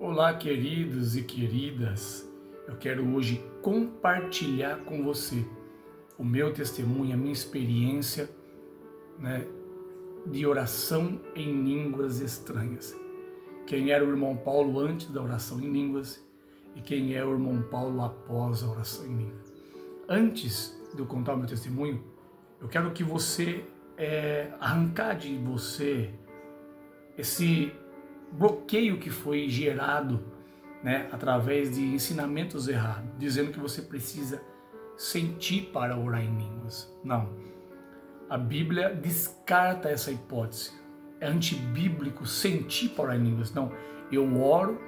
Olá, queridos e queridas. Eu quero hoje compartilhar com você o meu testemunho, a minha experiência, de oração em línguas estranhas. Quem era o irmão Paulo antes da oração em línguas e quem é o irmão Paulo após a oração em línguas. Antes de eu contar o meu testemunho, eu quero que você arrancar de você esse bloqueio que foi gerado, através de ensinamentos errados, dizendo que você precisa sentir para orar em línguas. Não. A Bíblia descarta essa hipótese. É antibíblico sentir para orar em línguas. Não. Eu oro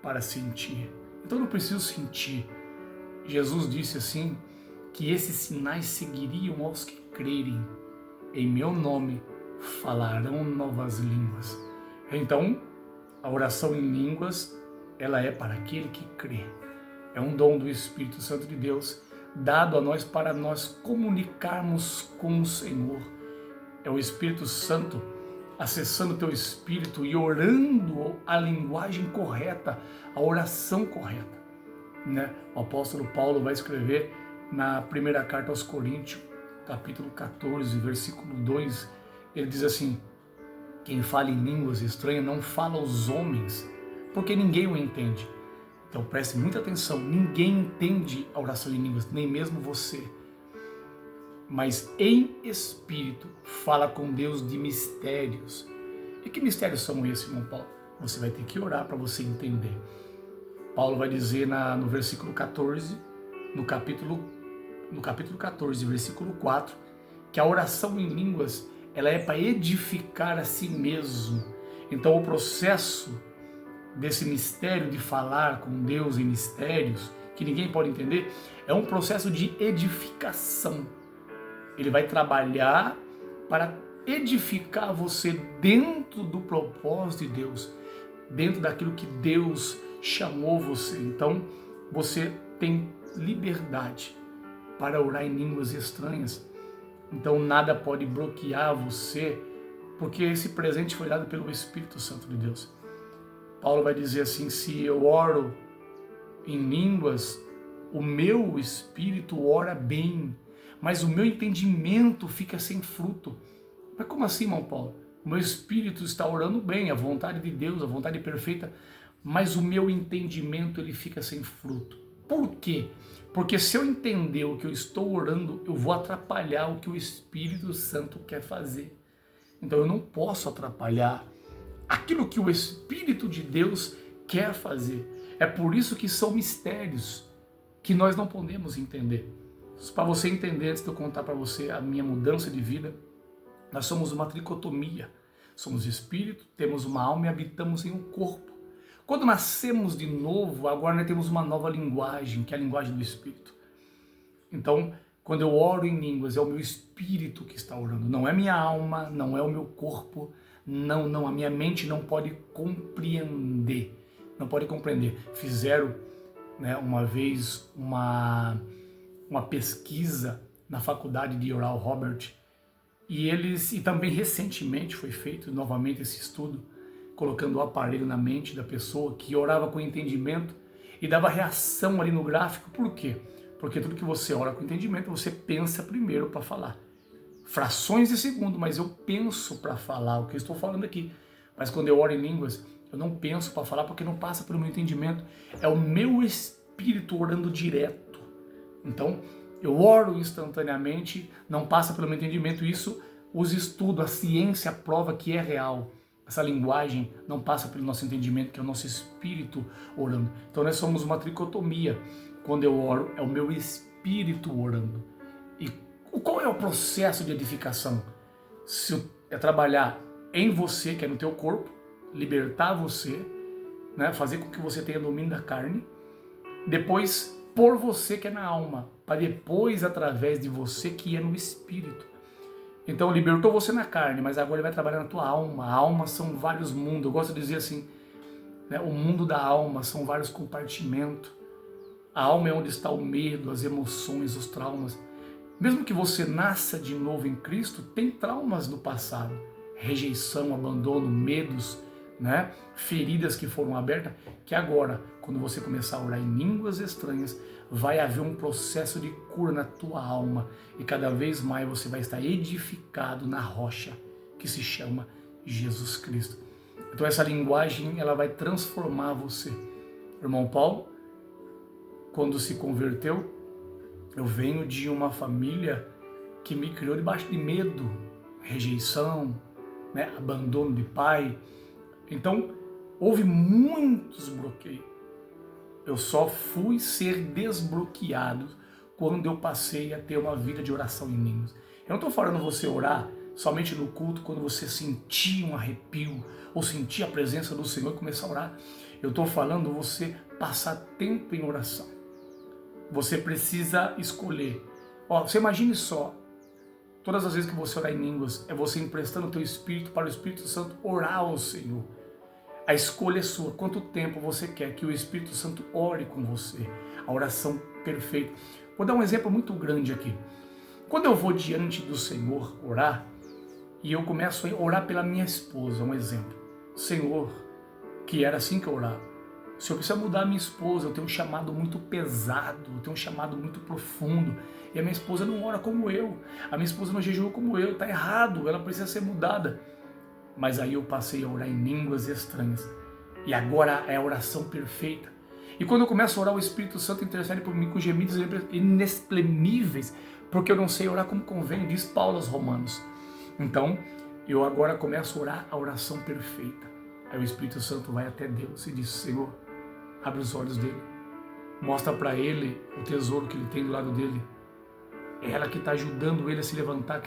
para sentir. Então eu não preciso sentir. Jesus disse assim, que esses sinais seguiriam aos que crerem. Em meu nome falarão novas línguas. Então, a oração em línguas, ela é para aquele que crê. É um dom do Espírito Santo de Deus, dado a nós para nós comunicarmos com o Senhor. É o Espírito Santo acessando o teu espírito e orando a linguagem correta, a oração correta. O apóstolo Paulo vai escrever na primeira carta aos Coríntios, capítulo 14, versículo 2, ele diz assim: quem fala em línguas estranhas não fala aos homens, porque ninguém o entende. Então preste muita atenção, ninguém entende a oração em línguas, nem mesmo você. Mas em espírito fala com Deus de mistérios. E que mistérios são esses, irmão Paulo? Você vai ter que orar para você entender. Paulo vai dizer no versículo 14, no capítulo 14, versículo 4, que a oração em línguas ela é para edificar a si mesmo. Então o processo desse mistério de falar com Deus em mistérios, que ninguém pode entender, é um processo de edificação. Ele vai trabalhar para edificar você dentro do propósito de Deus, dentro daquilo que Deus chamou você. Então você tem liberdade para orar em línguas estranhas. Então nada pode bloquear você, porque esse presente foi dado pelo Espírito Santo de Deus. Paulo vai dizer assim, se eu oro em línguas, o meu espírito ora bem, mas o meu entendimento fica sem fruto. Mas como assim, irmão Paulo? O meu espírito está orando bem, a vontade de Deus, a vontade perfeita, mas o meu entendimento ele fica sem fruto. Por quê? Porque se eu entender o que eu estou orando, eu vou atrapalhar o que o Espírito Santo quer fazer. Então eu não posso atrapalhar aquilo que o Espírito de Deus quer fazer. É por isso que são mistérios que nós não podemos entender. Para você entender, antes de eu contar para você a minha mudança de vida, nós somos uma tricotomia. Somos espírito, temos uma alma e habitamos em um corpo. Quando nascemos de novo, agora nós temos uma nova linguagem, que é a linguagem do Espírito. Então, quando eu oro em línguas, é o meu espírito que está orando. Não é minha alma, não é o meu corpo. Não, a minha mente não pode compreender. Não pode compreender. Fizeram uma vez uma pesquisa na faculdade de Oral Roberts, e também recentemente foi feito novamente esse estudo, colocando o aparelho na mente da pessoa que orava com entendimento e dava reação ali no gráfico. Por quê? Porque tudo que você ora com entendimento, você pensa primeiro para falar. Frações de segundo, mas eu penso para falar o que eu estou falando aqui. Mas quando eu oro em línguas, eu não penso para falar porque não passa pelo meu entendimento. É o meu espírito orando direto. Então, eu oro instantaneamente, não passa pelo meu entendimento. Isso, os estudos, a ciência prova que é real. Essa linguagem não passa pelo nosso entendimento, que é o nosso espírito orando. Então nós somos uma tricotomia. Quando eu oro, é o meu espírito orando. E qual é o processo de edificação? É trabalhar em você, que é no teu corpo, libertar você, fazer com que você tenha domínio da carne, depois por você, que é na alma, para depois através de você, que é no espírito. Então libertou você na carne, mas agora ele vai trabalhar na tua alma. A alma são vários mundos. Eu gosto de dizer assim, o mundo da alma são vários compartimentos. A alma é onde está o medo, as emoções, os traumas. Mesmo que você nasça de novo em Cristo, tem traumas do passado. Rejeição, abandono, medos, né? Feridas que foram abertas, que agora, quando você começar a orar em línguas estranhas, vai haver um processo de cura na tua alma e cada vez mais você vai estar edificado na rocha que se chama Jesus Cristo. Então essa linguagem, ela vai transformar você. O irmão Paulo, quando se converteu, eu venho de uma família que me criou debaixo de medo, rejeição, né, abandono de pai. Então, houve muitos bloqueios. Eu só fui ser desbloqueado quando eu passei a ter uma vida de oração em línguas. Eu não estou falando você orar somente no culto quando você sentir um arrepio ou sentir a presença do Senhor e começar a orar. Eu estou falando você passar tempo em oração. Você precisa escolher. Você imagine só, todas as vezes que você orar em línguas, é você emprestando o teu espírito para o Espírito Santo orar ao Senhor. A escolha é sua. Quanto tempo você quer que o Espírito Santo ore com você? A oração perfeita. Vou dar um exemplo muito grande aqui. Quando eu vou diante do Senhor orar, e eu começo a orar pela minha esposa, um exemplo. Senhor, que era assim que eu orava. O Senhor precisa mudar a minha esposa, eu tenho um chamado muito pesado, eu tenho um chamado muito profundo. E a minha esposa não ora como eu, a minha esposa não jejua como eu, está errado, ela precisa ser mudada. Mas aí eu passei a orar em línguas estranhas. E agora é a oração perfeita. E quando eu começo a orar, o Espírito Santo intercede por mim com gemidos inexprimíveis, porque eu não sei orar como convém, diz Paulo aos Romanos. Então, eu agora começo a orar a oração perfeita. Aí o Espírito Santo vai até Deus e diz, Senhor, abre os olhos dele. Mostra para ele o tesouro que ele tem do lado dele. É ela que está ajudando ele a se levantar.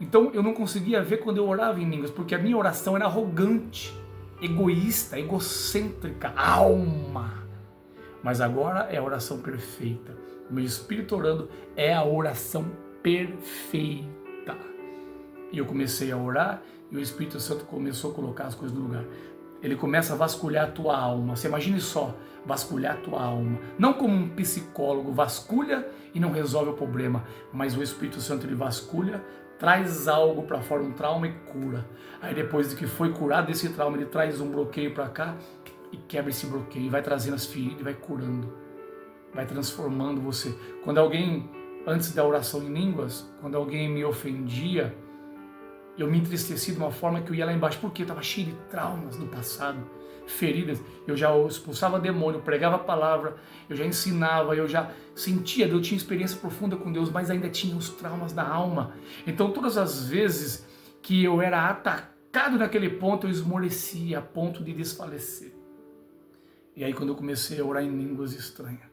Então eu não conseguia ver quando eu orava em línguas, porque a minha oração era arrogante, egoísta, egocêntrica, alma. Mas agora é a oração perfeita. O meu espírito orando é a oração perfeita. E eu comecei a orar e o Espírito Santo começou a colocar as coisas no lugar. Ele começa a vasculhar a tua alma. Você imagine só, vasculhar a tua alma. Não como um psicólogo vasculha e não resolve o problema, mas o Espírito Santo ele vasculha, traz algo para fora, um trauma e cura. Aí depois de que foi curado desse trauma, ele traz um bloqueio para cá e quebra esse bloqueio, e vai trazendo as feridas, vai curando, vai transformando você. Quando alguém, antes da oração em línguas, quando alguém me ofendia, eu me entristeci de uma forma que eu ia lá embaixo, porque eu estava cheio de traumas do passado, feridas. Eu já expulsava demônio, eu pregava a palavra, eu já ensinava, eu já sentia, eu tinha experiência profunda com Deus, mas ainda tinha os traumas da alma. Então todas as vezes que eu era atacado naquele ponto, eu esmorecia a ponto de desfalecer. E aí quando eu comecei a orar em línguas estranhas,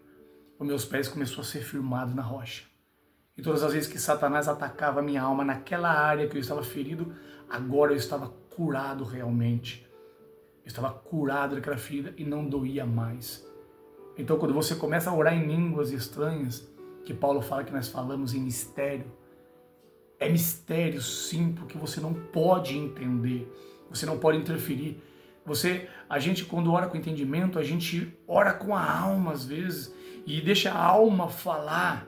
os meus pés começaram a ser firmados na rocha. E todas as vezes que Satanás atacava a minha alma naquela área que eu estava ferido, agora eu estava curado realmente. Eu estava curado daquela ferida e não doía mais. Então quando você começa a orar em línguas estranhas, que Paulo fala que nós falamos em mistério, é mistério sim, porque você não pode entender, você não pode interferir. A gente quando ora com entendimento, a gente ora com a alma às vezes, e deixa a alma falar,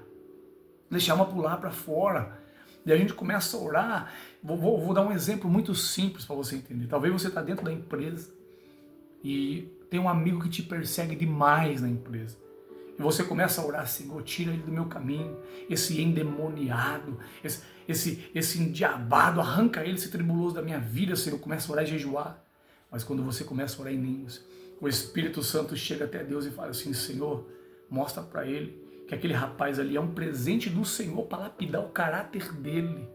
deixa a alma pular para fora. E a gente começa a orar. Vou dar um exemplo muito simples para você entender. Talvez você está dentro da empresa e tem um amigo que te persegue demais na empresa. E você começa a orar, Senhor, tira ele do meu caminho, esse endemoniado, esse endiabado, arranca ele, esse tribuloso da minha vida, Senhor. Começa a orar e jejuar. Mas quando você começa a orar em línguas, o Espírito Santo chega até Deus e fala assim, Senhor, mostra para ele que aquele rapaz ali é um presente do Senhor para lapidar o caráter dele.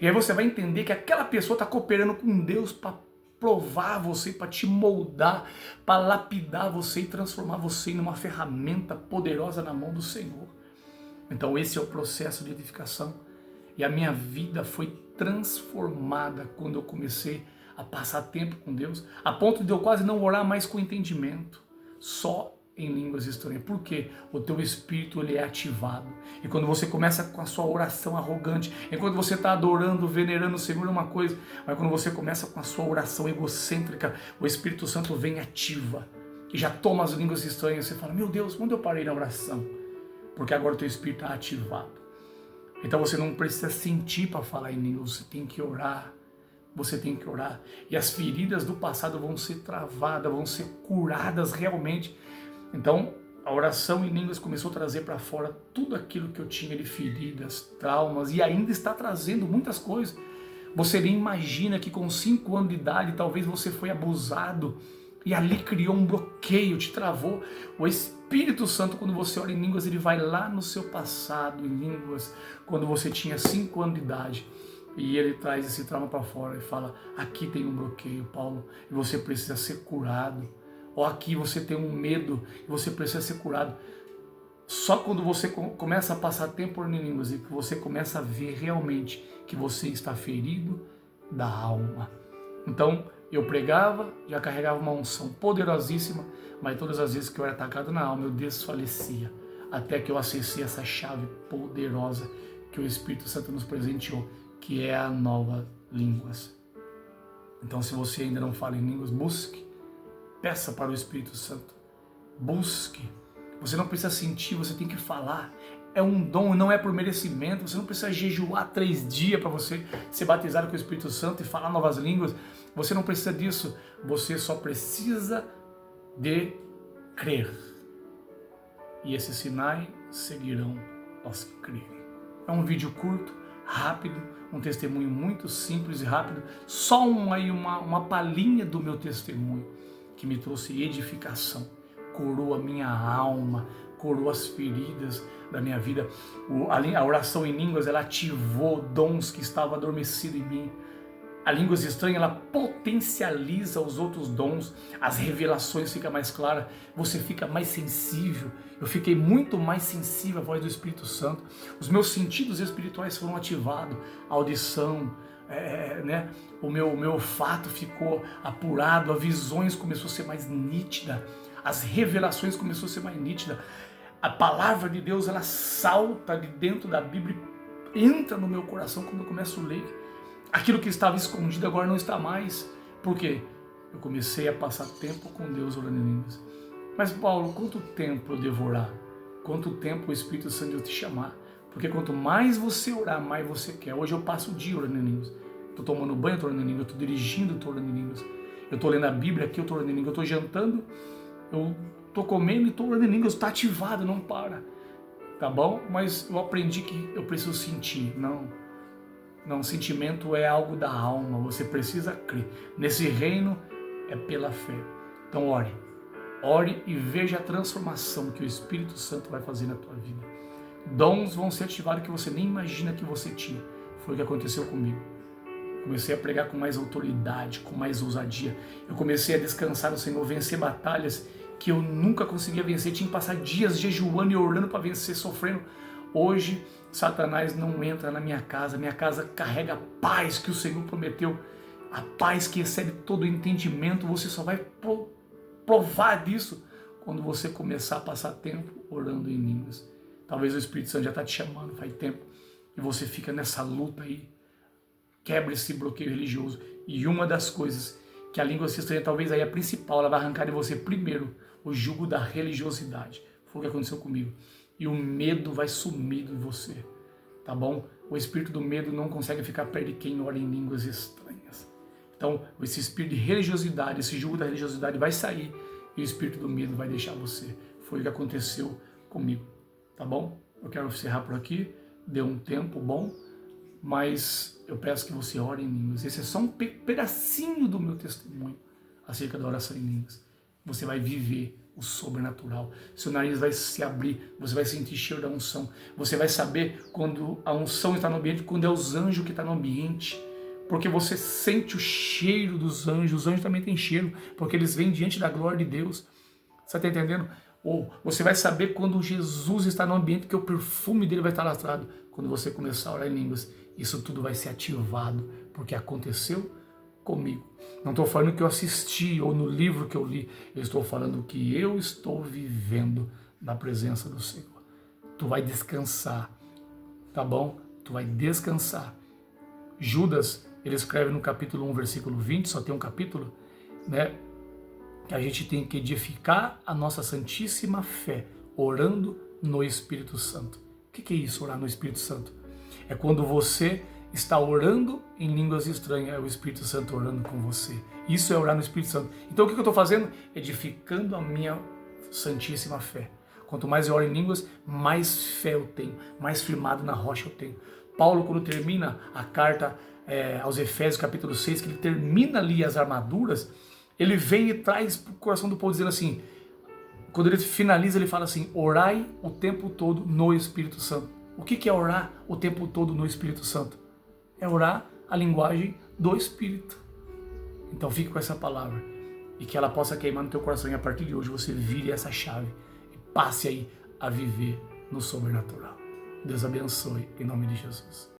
E aí você vai entender que aquela pessoa está cooperando com Deus para provar você, para te moldar, para lapidar você e transformar você em uma ferramenta poderosa na mão do Senhor. Então esse é o processo de edificação. E a minha vida foi transformada quando eu comecei a passar tempo com Deus, a ponto de eu quase não orar mais com entendimento, só em línguas estranhas. Por quê? O teu espírito ele é ativado. E quando você começa com a sua oração arrogante, enquanto você está adorando, venerando o Senhor é uma coisa, mas quando você começa com a sua oração egocêntrica, o Espírito Santo vem ativa e já toma as línguas estranhas. Você fala, meu Deus, onde eu parei na oração? Porque agora o teu espírito está ativado. Então você não precisa sentir para falar em línguas, você tem que orar você tem que orar. E as feridas do passado vão ser travadas, vão ser curadas realmente. Então, a oração em línguas começou a trazer para fora tudo aquilo que eu tinha de feridas, traumas, e ainda está trazendo muitas coisas. Você nem imagina que com 5 anos de idade, talvez você foi abusado, e ali criou um bloqueio, te travou. O Espírito Santo, quando você ora em línguas, ele vai lá no seu passado, em línguas, quando você tinha 5 anos de idade, e ele traz esse trauma para fora e fala, aqui tem um bloqueio, Paulo, e você precisa ser curado. Ou aqui você tem um medo e você precisa ser curado. Só quando você começa a passar tempo orando em línguas e que você começa a ver realmente que você está ferido da alma. Então, eu pregava, já carregava uma unção poderosíssima, mas todas as vezes que eu era atacado na alma, eu desfalecia. Até que eu acessei essa chave poderosa que o Espírito Santo nos presenteou, que é a nova línguas. Então, se você ainda não fala em línguas, busque. Peça para o Espírito Santo, busque. Você não precisa sentir, você tem que falar. É um dom, não é por merecimento. Você não precisa jejuar 3 dias para você ser batizado com o Espírito Santo e falar novas línguas. Você não precisa disso. Você só precisa de crer. E esses sinais seguirão aos que crerem. É um vídeo curto, rápido, um testemunho muito simples e rápido. Só uma palhinha do meu testemunho, que me trouxe edificação, curou a minha alma, curou as feridas da minha vida. A oração em línguas, ela ativou dons que estavam adormecidos em mim. A línguas estranhas, ela potencializa os outros dons, as revelações ficam mais claras, você fica mais sensível. Eu fiquei muito mais sensível à voz do Espírito Santo. Os meus sentidos espirituais foram ativados, a audição, o meu olfato ficou apurado, as visões começou a ser mais nítida, as revelações começaram a ser mais nítidas. A palavra de Deus, ela salta de dentro da Bíblia, entra no meu coração quando eu começo a ler. Aquilo que estava escondido agora não está mais. Por quê? Eu comecei a passar tempo com Deus orando em línguas. Mas Paulo, quanto tempo eu devo orar? Quanto tempo o Espírito Santo vai te chamar? Porque quanto mais você orar, mais você quer. Hoje eu passo o dia orando em línguas. Estou tomando banho, estou orando em línguas. Estou dirigindo, estou orando em línguas. Eu estou lendo a Bíblia aqui, eu estou orando em línguas. Eu estou jantando, eu estou comendo e estou orando em línguas. Está ativado, não para. Tá bom? Mas eu aprendi que eu preciso sentir. Não, sentimento é algo da alma. Você precisa crer. Nesse reino é pela fé. Então ore. Ore e veja a transformação que o Espírito Santo vai fazer na tua vida. Dons vão ser ativados que você nem imagina que você tinha. Foi o que aconteceu comigo. Comecei a pregar com mais autoridade, com mais ousadia. Eu comecei a descansar no Senhor, vencer batalhas que eu nunca conseguia vencer. Tinha que passar dias jejuando e orando para vencer, sofrendo. Hoje, Satanás não entra na minha casa carrega a paz que o Senhor prometeu. A paz que excede todo o entendimento. Você só vai provar disso quando você começar a passar tempo orando em línguas. Talvez o Espírito Santo já está te chamando faz tempo e você fica nessa luta aí. Quebra esse bloqueio religioso. E uma das coisas que a língua estranha, talvez aí a principal, ela vai arrancar de você primeiro o jugo da religiosidade. Foi o que aconteceu comigo. E o medo vai sumir de você, tá bom? O espírito do medo não consegue ficar perto de quem ora em línguas estranhas. Então, esse espírito de religiosidade, esse jugo da religiosidade vai sair e o espírito do medo vai deixar você. Foi o que aconteceu comigo, tá bom? Eu quero encerrar por aqui, deu um tempo bom, mas eu peço que você ore em línguas. Esse é só um pedacinho do meu testemunho acerca da oração em línguas. Você vai viver o sobrenatural. Seu nariz vai se abrir, você vai sentir cheiro da unção. Você vai saber quando a unção está no ambiente, quando é os anjos que estão no ambiente. Porque você sente o cheiro dos anjos. Os anjos também têm cheiro, porque eles vêm diante da glória de Deus. Você está entendendo? Ou você vai saber quando Jesus está no ambiente, que o perfume dele vai estar lastrado. Quando você começar a orar em línguas, isso tudo vai ser ativado, porque aconteceu comigo. Não estou falando que eu assisti ou no livro que eu li. Eu estou falando que eu estou vivendo na presença do Senhor. Tu vai descansar, tá bom? Tu vai descansar. Judas, ele escreve no capítulo 1, versículo 20, só tem um capítulo, né? Que a gente tem que edificar a nossa santíssima fé, orando no Espírito Santo. O que é isso, orar no Espírito Santo? É quando você está orando em línguas estranhas, é o Espírito Santo orando com você. Isso é orar no Espírito Santo. Então o que eu estou fazendo? Edificando a minha santíssima fé. Quanto mais eu oro em línguas, mais fé eu tenho, mais firmado na rocha eu tenho. Paulo, quando termina a carta aos Efésios, capítulo 6, que ele termina ali as armaduras, ele vem e traz para o coração do povo dizendo assim, quando ele finaliza, ele fala assim, orai o tempo todo no Espírito Santo. O que é orar o tempo todo no Espírito Santo? É orar a linguagem do Espírito. Então fique com essa palavra e que ela possa queimar no teu coração e a partir de hoje você vire essa chave e passe aí a viver no sobrenatural. Deus abençoe em nome de Jesus.